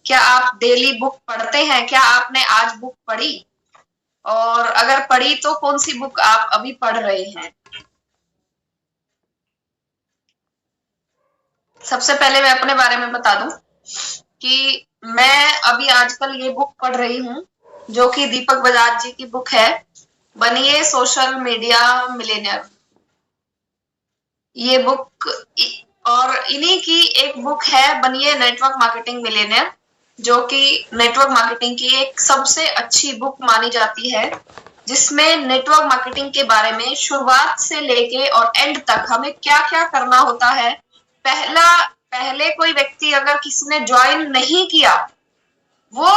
क्या आप daily book पढ़ते हैं? क्या आपने आज बुक पढ़ी? और अगर पढ़ी तो कौन सी बुक आप अभी पढ़ रहे हैं? सबसे पहले मैं अपने बारे में बता दूं कि मैं अभी आजकल ये बुक पढ़ रही हूँ, जो कि दीपक बजाज जी की बुक है, बनिए सोशल मीडिया मिलेनियर। ये बुक और इन्हीं की एक बुक है, बनिए नेटवर्क मार्केटिंग मिलेनियर, जो कि नेटवर्क मार्केटिंग की एक सबसे अच्छी बुक मानी जाती है, जिसमें नेटवर्क मार्केटिंग के बारे में शुरुआत से लेके और एंड तक हमें क्या-क्या करना होता है। पहले कोई व्यक्ति अगर किसी ने ज्वाइन नहीं किया, वो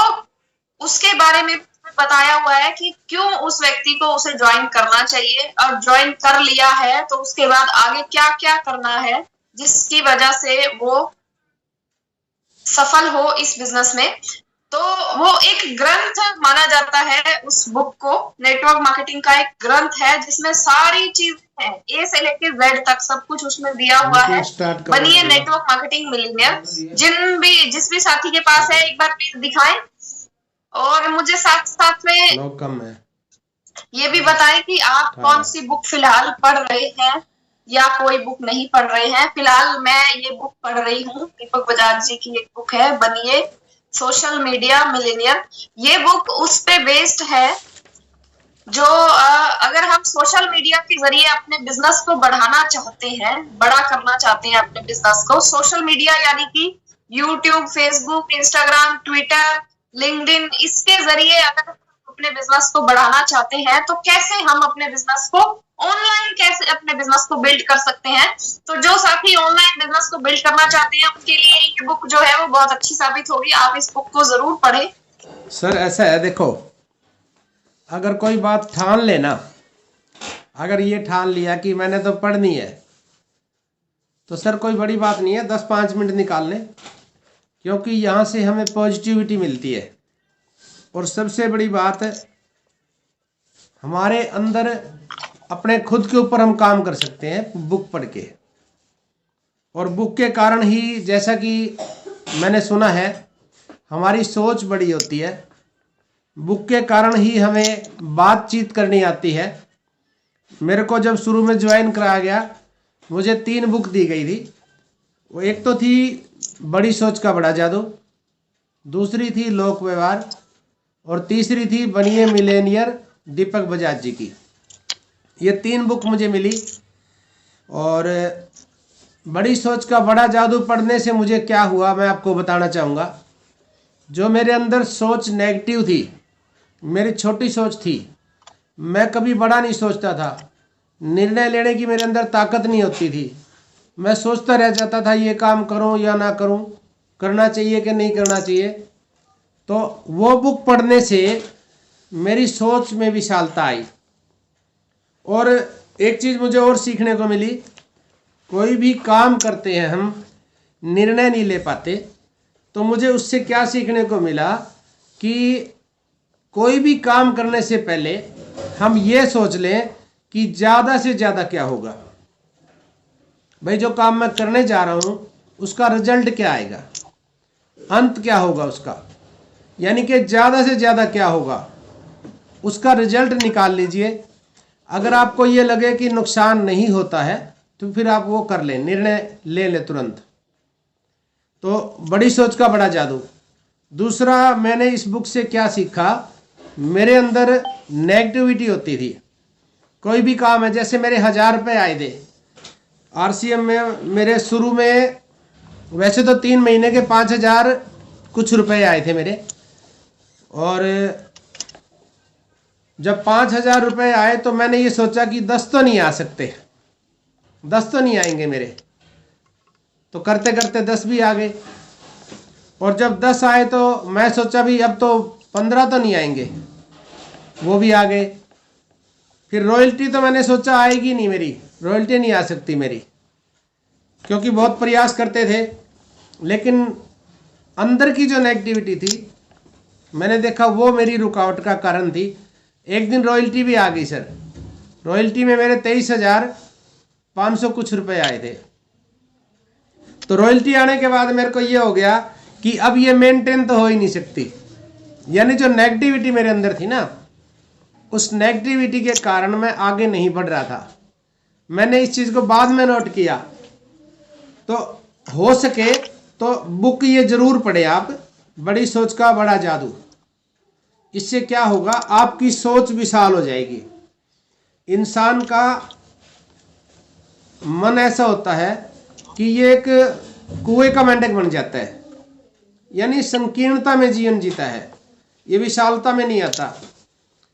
उसके बारे में बताया हुआ है कि क्यों उस व्यक्ति को उसे ज्वाइन करना चाहिए, और ज्वाइन कर लिया है तो उसके बाद आगे क्या-क्या करना है, जिसकी वजह से वो सफल हो इस बिजनेस में। तो वो एक ग्रंथ माना जाता है उस बुक को। नेटवर्क मार्केटिंग का एक ग्रंथ है जिसमें सारी चीजें हैं, ए से लेके जेड तक सब कुछ उसमें दिया हुआ है। बनिए नेटवर्क मार्केटिंग मिलियनेयर। जिस भी साथी के पास है एक बार प्लीज दिखाएं, और मुझे साथ साथ में कम है ये भी बताएं कि आप कौन सी बुक फिलहाल पढ़ रहे हैं या कोई बुक नहीं पढ़ रहे हैं। फिलहाल मैं ये बुक पढ़ रही हूँ, दीपक बजाज जी की एक बुक है, बनिए सोशल मीडिया मिलेनियर। ये बुक उस पे बेस्ड है जो अगर हम सोशल मीडिया के जरिए अपने बिजनेस को बढ़ाना चाहते हैं, बड़ा करना चाहते हैं अपने बिजनेस को, सोशल मीडिया यानी कि YouTube, Facebook, Instagram, Twitter, LinkedIn, इसके जरिए अगर अपने बिजनेस को बढ़ाना चाहते हैं तो कैसे हम अपने बिजनेस को ऑनलाइन कैसे अपने बिजनेस को बिल्ड कर सकते हैं। तो जो साथी ऑनलाइन बिजनेस को बिल्ड करना चाहते हैं उनके लिए ये बुक जो है वो बहुत अच्छी साबित होगी। आप इस बुक को जरूर पढ़ें। सर ऐसा है, देखो, अगर कोई बात ठान लेना, अगर ये ठान लिया कि मैंने तो पढ़नी है, तो सर कोई बड़ी बात नहीं है 10-5 मिनट निकाल लें, क्योंकि यहाँ से हमें पॉजिटिविटी मिलती है। और सबसे बड़ी बात, हमारे अंदर अपने खुद के ऊपर हम काम कर सकते हैं बुक पढ़ के। और बुक के कारण ही, जैसा कि मैंने सुना है, हमारी सोच बड़ी होती है। बुक के कारण ही हमें बातचीत करनी आती है। मेरे को जब शुरू में ज्वाइन कराया गया, मुझे 3 बुक दी गई थी। वो एक तो थी बड़ी सोच का बड़ा जादू, दूसरी थी लोक व्यवहार, और तीसरी थी बनिए मिलेनियर दीपक बजाज जी की। ये 3 बुक मुझे मिली। और बड़ी सोच का बड़ा जादू पढ़ने से मुझे क्या हुआ मैं आपको बताना चाहूँगा। जो मेरे अंदर सोच नेगेटिव थी, मेरी छोटी सोच थी, मैं कभी बड़ा नहीं सोचता था, निर्णय लेने की मेरे अंदर ताकत नहीं होती थी, मैं सोचता रह जाता था ये काम करूं या ना करूं, करना चाहिए कि नहीं करना चाहिए। तो वो बुक पढ़ने से मेरी सोच में विशालता आई। और एक चीज़ मुझे और सीखने को मिली, कोई भी काम करते हैं हम, निर्णय नहीं ले पाते, तो मुझे उससे क्या सीखने को मिला कि कोई भी काम करने से पहले हम ये सोच लें कि ज़्यादा से ज़्यादा क्या होगा। भाई जो काम मैं करने जा रहा हूँ उसका रिजल्ट क्या आएगा, अंत क्या होगा उसका, यानी कि ज़्यादा से ज़्यादा क्या होगा, उसका रिजल्ट निकाल लीजिए। अगर आपको ये लगे कि नुकसान नहीं होता है तो फिर आप वो कर लें, निर्णय ले लें तुरंत। तो बड़ी सोच का बड़ा जादू। दूसरा, मैंने इस बुक से क्या सीखा, मेरे अंदर नेगेटिविटी होती थी। कोई भी काम है, जैसे मेरे 1000 रुपये आए थे RCM में, मेरे शुरू में वैसे तो 3 महीने के 5000 कुछ रुपए आए थे मेरे। और जब 5000 रुपये आए तो मैंने ये सोचा कि 10 तो नहीं आ सकते, 10 तो नहीं आएंगे मेरे। तो करते करते 10 भी आ गए। और जब 10 आए तो मैं सोचा भी अब तो 15 तो नहीं आएंगे, वो भी आ गए। फिर रॉयल्टी तो मैंने सोचा आएगी नहीं, मेरी रॉयल्टी नहीं आ सकती मेरी, क्योंकि बहुत प्रयास करते थे। लेकिन अंदर की जो नेगेटिविटी थी, मैंने देखा वो मेरी रुकावट का कारण थी। एक दिन रॉयल्टी भी आ गई सर। रॉयल्टी में मेरे 23,500 कुछ रुपए आए थे। तो रॉयल्टी आने के बाद मेरे को ये हो गया कि अब ये मेंटेन तो हो ही नहीं सकती। यानी जो नेगेटिविटी मेरे अंदर थी ना, उस नेगेटिविटी के कारण मैं आगे नहीं बढ़ रहा था। मैंने इस चीज़ को बाद में नोट किया। तो हो सके तो बुक ये जरूर पढ़े आप, बड़ी सोच का बड़ा जादू। इससे क्या होगा, आपकी सोच विशाल हो जाएगी। इंसान का मन ऐसा होता है कि ये एक कुएं का मेंढक बन जाता है, यानी संकीर्णता में जीवन जीता है, ये विशालता में नहीं आता।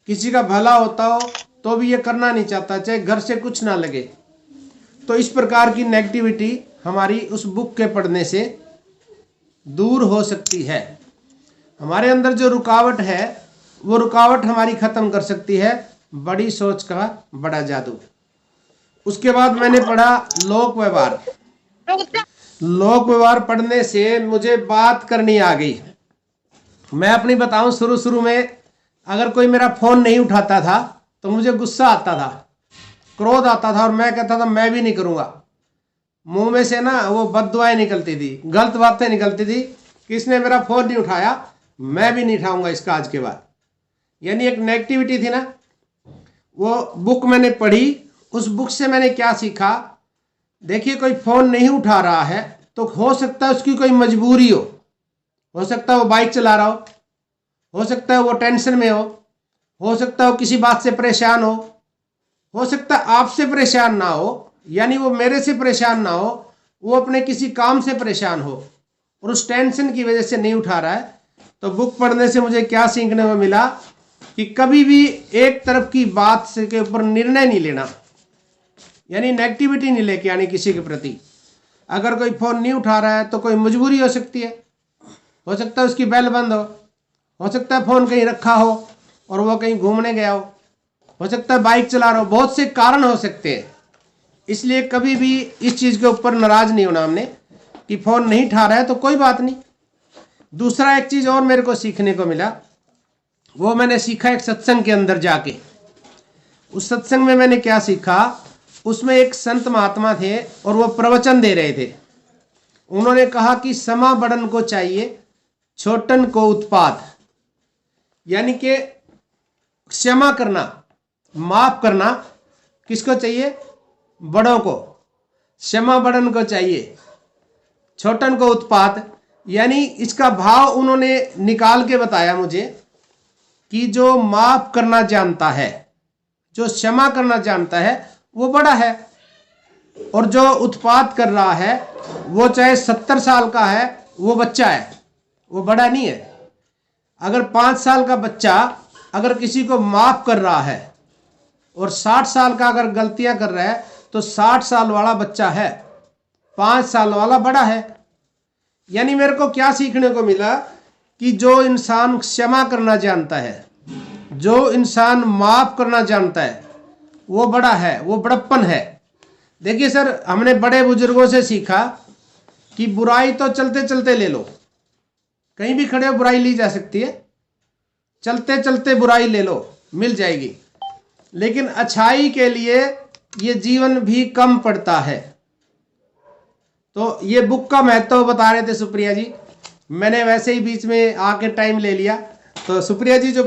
किसी का भला होता हो तो भी ये करना नहीं चाहता, चाहे घर से कुछ ना लगे। तो इस प्रकार की नेगेटिविटी हमारी उस बुक के पढ़ने से दूर हो सकती है। हमारे अंदर जो रुकावट है वो रुकावट हमारी खत्म कर सकती है बड़ी सोच का बड़ा जादू। उसके बाद मैंने पढ़ा लोक व्यवहार। लोक व्यवहार पढ़ने से मुझे बात करनी आ गई। मैं अपनी बताऊं, शुरू में अगर कोई मेरा फोन नहीं उठाता था तो मुझे गुस्सा आता था, क्रोध आता था, और मैं कहता था मैं भी नहीं करूंगा। मुंह में से ना वो बददुआएं निकलती थी, गलत बातें निकलती थी कि इसने मेरा फोन नहीं उठाया, मैं भी नहीं उठाऊंगा इसका आज के बाद। यानी एक नेगेटिविटी थी ना। वो बुक मैंने पढ़ी, उस बुक से मैंने क्या सीखा। देखिए, कोई फोन नहीं उठा रहा है तो हो सकता है उसकी कोई मजबूरी हो सकता है वो बाइक चला रहा हो सकता है वो टेंशन में हो सकता है वो किसी बात से परेशान हो सकता है आपसे परेशान ना हो, यानी वो मेरे से परेशान ना हो, वो अपने किसी काम से परेशान हो और उस टेंशन की वजह से नहीं उठा रहा है। तो बुक पढ़ने से मुझे क्या सीखने को मिला कि कभी भी एक तरफ की बात से के ऊपर निर्णय नहीं लेना, यानी नेगेटिविटी नहीं लेके आनी किसी के प्रति। अगर कोई फोन नहीं उठा रहा है तो कोई मजबूरी हो सकती है, हो सकता है उसकी बेल बंद हो सकता है फोन कहीं रखा हो और वो कहीं घूमने गया हो सकता है बाइक चला रहा हो, बहुत से कारण हो सकते हैं। इसलिए कभी भी इस चीज़ के ऊपर नाराज नहीं होना हमने कि फोन नहीं उठा रहा है तो कोई बात नहीं। दूसरा एक चीज़ और मेरे को सीखने को मिला, वो मैंने सीखा एक सत्संग के अंदर जाके। उस सत्संग में मैंने क्या सीखा, उसमें एक संत महात्मा थे और वो प्रवचन दे रहे थे। उन्होंने कहा कि समा बड़न को चाहिए, छोटन को उत्पाद। यानी कि क्षमा करना, माफ करना किसको चाहिए, बड़ों को। क्षमा बड़न को चाहिए, छोटन को उत्पाद। यानी इसका भाव उन्होंने निकाल के बताया मुझे कि जो माफ करना जानता है, जो क्षमा करना जानता है वो बड़ा है, और जो उत्पात कर रहा है वो चाहे 70 साल का है वो बच्चा है, वो बड़ा नहीं है। अगर 5 साल का बच्चा अगर किसी को माफ कर रहा है और 60 साल का अगर गलतियां कर रहा है तो 60 साल वाला बच्चा है, 5 साल वाला बड़ा है। यानी मेरे को क्या सीखने को मिला कि जो इंसान क्षमा करना जानता है, जो इंसान माफ करना जानता है वो बड़ा है, वो बड़प्पन है। देखिए सर, हमने बड़े बुजुर्गों से सीखा कि बुराई तो चलते चलते ले लो, कहीं भी खड़े हो बुराई ली जा सकती है, चलते चलते बुराई ले लो, मिल जाएगी। लेकिन अच्छाई के लिए ये जीवन भी कम पड़ता है। तो ये बुक का महत्व बता रहे थे सुप्रिया जी, मैंने वैसे ही बीच में आके टाइम ले लिया। तो सुप्रिया जी जो